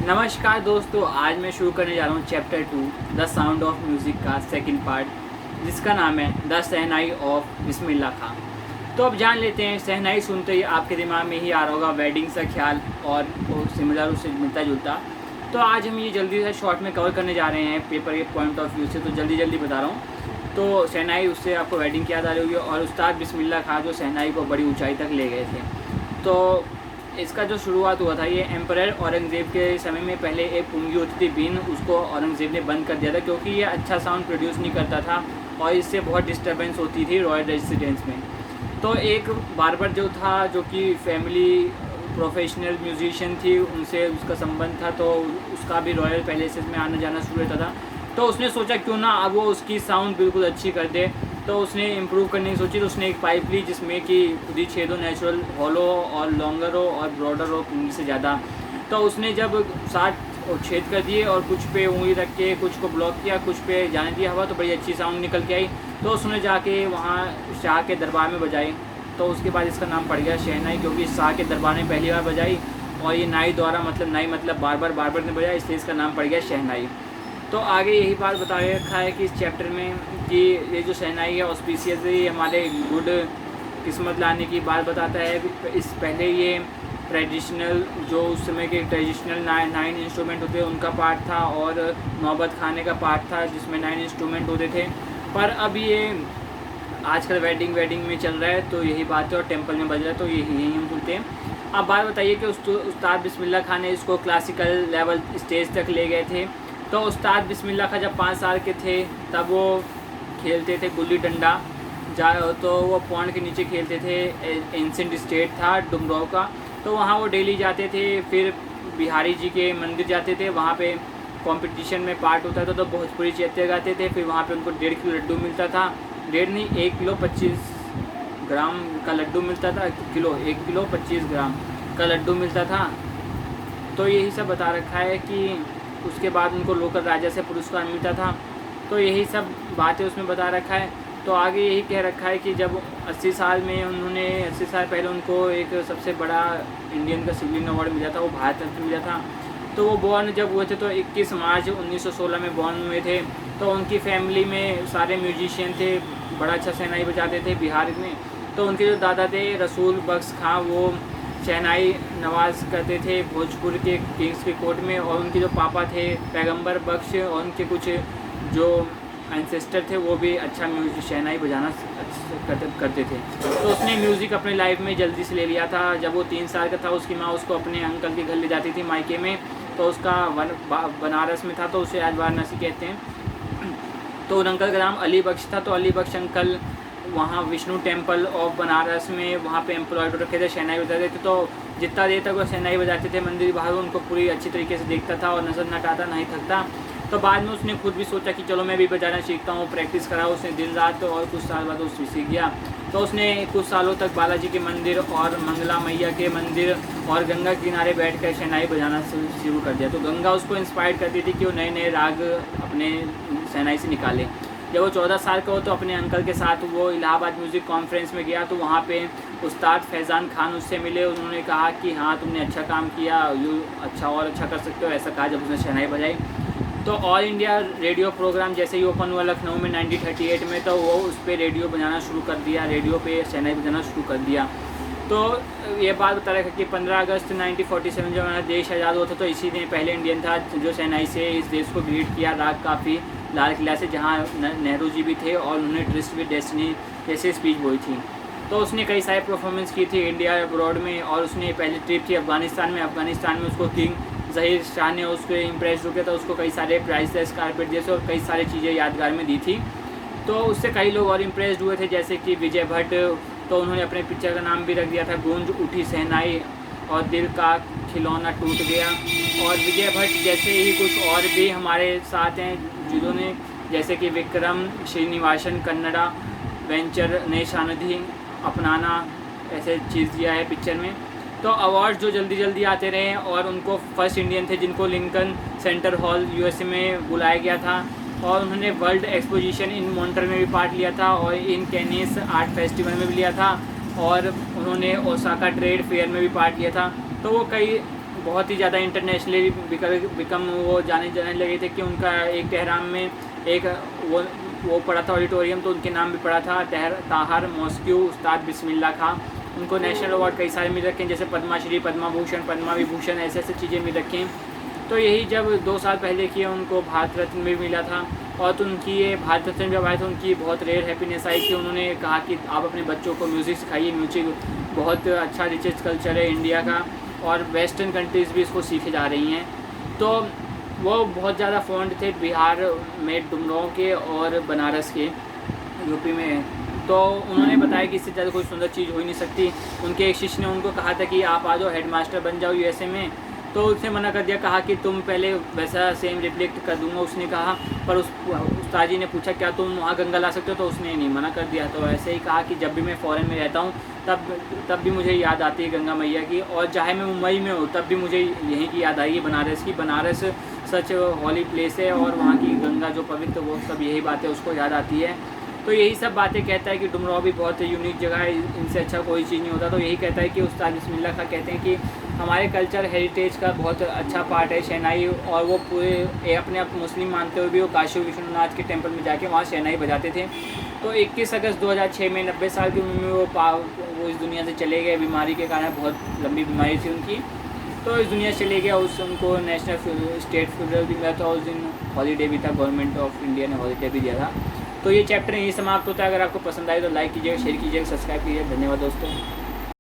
नमस्कार दोस्तों, आज मैं शुरू करने जा रहा हूँ chapter 2 the sound of music का सेकंड पार्ट, जिसका नाम है द शहनाई ऑफ बिस्मिल्लाह खां। तो अब जान लेते हैं। शहनाई सुनते ही आपके दिमाग में ही आ रहा होगा वेडिंग सा ख्याल और सिमिलर उससे मिलता जुलता। तो आज हम ये जल्दी से शॉर्ट में कवर करने जा रहे हैं पेपर के पॉइंट ऑफ व्यू से, तो जल्दी बता रहा हूँ। तो शहनाई, उससे आपको वेडिंग की याद आ रही होगी, और उस्ताद बिस्मिल्लाह खां जो शहनाई को बड़ी ऊंचाई तक ले गए थे। तो इसका जो शुरुआत हुआ था, ये एम्परर औरंगज़ेब के समय में पहले एक पुंगी होती थी बीन, उसको औरंगज़ेब ने बंद कर दिया था क्योंकि ये अच्छा साउंड प्रोड्यूस नहीं करता था और इससे बहुत डिस्टर्बेंस होती थी रॉयल रेजिडेंस में। तो एक बार्बर जो था, जो कि फैमिली प्रोफेशनल म्यूजिशियन थी, उनसे उसका संबंध था, तो उसका भी रॉयल पैलेसेस में आना जाना शुरू रहता था। तो उसने सोचा क्यों ना अब वो उसकी साउंड बिल्कुल अच्छी कर दे। तो उसने इम्प्रूव करने की सोची, तो उसने एक पाइप ली जिसमें कि खुद ही छेद हो, नेचुरल हॉलो और लॉन्गर हो और ब्रॉडर हो पुंगी से ज़्यादा। तो उसने जब 60 छेद कर दिए और कुछ पे उंगली रख के कुछ को ब्लॉक किया, कुछ पे जाने दिया हवा, तो बड़ी अच्छी साउंड निकल के आई। तो उसने जाके वहाँ शाह के दरबार में बजाई। तो उसके बाद इसका नाम पड़ गया शहनाई, क्योंकि शाह के दरबार में पहली बार बजाई और ये नाई द्वारा, मतलब नाई मतलब बार्बर ने बजाया, इसलिए इसका नाम पड़ गया शहनाई। तो आगे यही बात बता रखा है कि इस चैप्टर में कि ये जो शहनाई है ऑस्पिशियसली हमारे गुड किस्मत लाने की बात बताता है। इस पहले ये ट्रेडिशनल, जो उस समय के ट्रेडिशनल 9 इंस्ट्रूमेंट होते हैं उनका पार्ट था, और नौबत खाने का पार्ट था जिसमें 9 इंस्ट्रूमेंट होते थे। पर अब ये आजकल वेडिंग में चल रहा है, तो यही बात है, और टेम्पल में बज रहा है, तो यही हम सुनते हैं। अब बात बताइए कि उस्ताद बिस्मिल्लाह खां ने इसको क्लासिकल लेवल स्टेज तक ले गए थे। तो उस्ताद बिस्मिल्लाह खां जब 5 साल के थे तब वो खेलते थे गुल्ली डंडा, तो वो पौंड के नीचे खेलते थे। एंसेंट स्टेट था डुमराव का, तो वहाँ वो डेली जाते थे। फिर बिहारी जी के मंदिर जाते थे, वहाँ पे कंपटीशन में पार्ट होता था, तो भोजपुरी चैत्य गाते थे। फिर वहाँ पे उनको 1.5 किलो लड्डू मिलता था, 1.5 नहीं 1 किलो 25 ग्राम का लड्डू मिलता था। 1 किलो 25 ग्राम का लड्डू मिलता था। तो यही सब बता रखा है कि उसके बाद उनको लोकल राजा से पुरस्कार मिलता था। तो यही सब बातें उसमें बता रखा है। तो आगे यही कह रखा है कि जब 80 साल पहले उनको एक सबसे बड़ा इंडियन का सिविलियन अवार्ड मिला था, वो भारत रत्न मिला था। तो वो बॉर्न जब हुए थे, तो 21 मार्च 1916 में बॉर्न हुए थे। तो उनकी फैमिली में सारे म्यूजिशियन थे, बड़ा अच्छा शहनाई बजाते थे बिहार में। तो उनके जो दादा थे रसूल बख्श खां, वो शहनाई नवाज करते थे भोजपुर के किंग्स के कोर्ट में। और उनके जो पापा थे पैगंबर बख्श, और उनके कुछ जो एंसेस्टर थे वो भी अच्छा म्यूजिक शहनाई बजाना करते थे। तो उसने म्यूज़िक अपने लाइफ में जल्दी से ले लिया था। जब वो 3 साल का था, उसकी माँ उसको अपने अंकल के घर ले जाती थी मायके में। तो उसका बनारस में था, तो उसे आज वाराणसी कहते हैं। तो उन अंकल का नाम अली बख्श था। तो अली बख्श अंकल वहाँ विष्णु टेम्पल ऑफ बनारस में वहाँ पे एम्प्लॉयड रखे थे, शहनाई बजाते थे। तो जितना देर तक वो शहनाई बजाते थे मंदिर बाहर, उनको पूरी अच्छी तरीके से देखता था और नज़र न हटाता, नहीं थकता। तो बाद में उसने खुद भी सोचा कि चलो मैं भी बजाना सीखता हूँ, प्रैक्टिस करा उसने दिन रात, और कुछ साल बाद उससे सीख गया। तो उसने कुछ सालों तक बालाजी के मंदिर और मंगला मैया के मंदिर और गंगा किनारे बैठकर शहनाई बजाना शुरू कर दिया। तो गंगा उसको इंस्पायर करती थी कि वो नए नए राग अपने शहनाई से निकाले। जब वो 14 साल का हो, तो अपने अंकल के साथ वो इलाहाबाद म्यूज़िक कॉन्फ्रेंस में गया। तो वहाँ पे उस्ताद फैज़ान खान उससे मिले। उन्होंने कहा कि हाँ तुमने अच्छा काम किया, यू अच्छा और अच्छा कर सकते हो, ऐसा कहा जब उसने शहनाई बजाई। तो ऑल इंडिया रेडियो प्रोग्राम जैसे ही ओपन हुआ लखनऊ में 1938 में, तो वो उस पर रेडियो बजाना शुरू कर दिया, रेडियो पे शहनाई बजाना शुरू कर दिया। तो ये बात बता रखा कि 15 अगस्त 1947 जब हमारा देश आज़ाद हुआ था, तो इसी दिन पहले इंडियन था जो शहनाई से इस देश को ग्रीट किया राग काफ़ी लाल किला से, जहाँ नेहरू जी भी थे और उन्होंने ट्रिस्ट विद डेस्टिनी जैसे स्पीच बोली थी। तो उसने कई सारे परफॉर्मेंस की थी इंडिया अब्रॉड में, और उसने पहली ट्रिप थी अफ़गानिस्तान में उसको किंग ज़हीर शाह ने उसको इम्प्रेस किया था, उसको कई सारे प्राइसलेस कारपेट जैसे और कई सारी चीज़ें यादगार में दी थी। तो उससे कई लोग और इम्प्रेस्ड हुए थे, जैसे कि विजय भट्ट। तो उन्होंने अपने पिक्चर का नाम भी रख दिया था गूंज उठी शहनाई और दिल का खिलौना टूट गया। और विजय भट्ट जैसे ही कुछ और भी हमारे साथ हैं जिन्होंने, जैसे कि विक्रम श्रीनिवासन कन्नड़ा वेंचर ने शानदी अपनाना ऐसे चीज़ दिया है पिक्चर में। तो अवार्ड जो जल्दी आते रहे, और उनको फर्स्ट इंडियन थे जिनको लिंकन सेंटर हॉल यूएसए में बुलाया गया था, और उन्होंने वर्ल्ड एक्सपोजिशन इन मॉन्ट्रियल में भी पार्ट लिया था, और इन कैनिस आर्ट फेस्टिवल में भी लिया था, और उन्होंने ओसाका ट्रेड फेयर में भी पार्ट लिया था। तो वो कई बहुत ही ज़्यादा इंटरनेशनली बिकम वो जाने लगे थे कि उनका एक तेहरान में एक वो पढ़ा था ऑडिटोरियम, तो उनके नाम भी पड़ा था ताहर मॉस्क्यू उस्ताद बिस्मिल्लाह खां। उनको नेशनल अवार्ड कई सारे मिल रखे हैं, जैसे पद्माश्री, पद्मा भूषण, पद्मा विभूषण, ऐसे ऐसे चीज़ें मिल रखी हैं। तो यही जब 2 साल पहले किया उनको भारत रत्न भी मिला था। और तो उनकी ये भारत रत्न जब आए थे उनकी बहुत रेयर हैप्पीनेस आई कि उन्होंने कहा कि आप अपने बच्चों को म्यूज़िक सिखाइए, म्यूजिक बहुत अच्छा रिचेस्ट कल्चर है इंडिया का और वेस्टर्न कंट्रीज़ भी इसको सीखे जा रही हैं। तो वो बहुत ज़्यादा फॉन्ड थे बिहार में डुमरांव के और बनारस के, यूपी में। तो उन्होंने बताया कि इससे ज़्यादा कोई सुंदर चीज़ हो ही नहीं सकती। उनके एक शिष्य ने उनको कहा था कि आप आ जाओ हेडमास्टर बन जाओ यूएसए में, तो उसने मना कर दिया, कहा कि तुम पहले वैसा सेम रिफ्लेक्ट कर दूंगा उसने कहा। पर उस्ताद जी ने पूछा क्या तुम वहाँ गंगा ला सकते हो, तो उसने नहीं, मना कर दिया। तो ऐसे ही कहा कि जब भी मैं फ़ॉरेन में रहता हूँ तब भी मुझे याद आती है गंगा मैया की, और चाहे मैं मुंबई में हूँ तब भी मुझे यहीं की याद आई है बनारस की। बनारस सच हॉली प्लेस है और वहाँ की गंगा जो पवित्र, वो सब यही बातें उसको याद आती है। तो यही सब बातें कहता है कि डुमरांव भी बहुत यूनिक जगह है, इनसे अच्छा कोई चीज़ नहीं होता। तो यही कहता है कि उस्ताद बिस्मिल्लाह खां कहते हैं कि हमारे कल्चर हेरिटेज का बहुत अच्छा पार्ट है शहनाई, और वो पूरे अपने आप मुस्लिम मानते हुए भी वो काशी विश्वनाथ के टेंपल में जाके वहाँ शहनाई बजाते थे। तो 21 अगस्त 2006 में 90 साल की उम्र में वो इस दुनिया से चले गए बीमारी के कारण, बहुत लंबी बीमारी थी उनकी। तो इस दुनिया से चले गया, उस उनको नेशनल स्टेट फ्यूनरल भी मिला था, उस दिन हॉलीडे भी था, गवर्नमेंट ऑफ इंडिया ने हॉलीडे भी दिया था। तो ये चैप्टर यहीं समाप्त होता है। अगर आपको पसंद आए तो लाइक कीजिएगा, शेयर कीजिएगा, सब्सक्राइब कीजिएगा। धन्यवाद दोस्तों।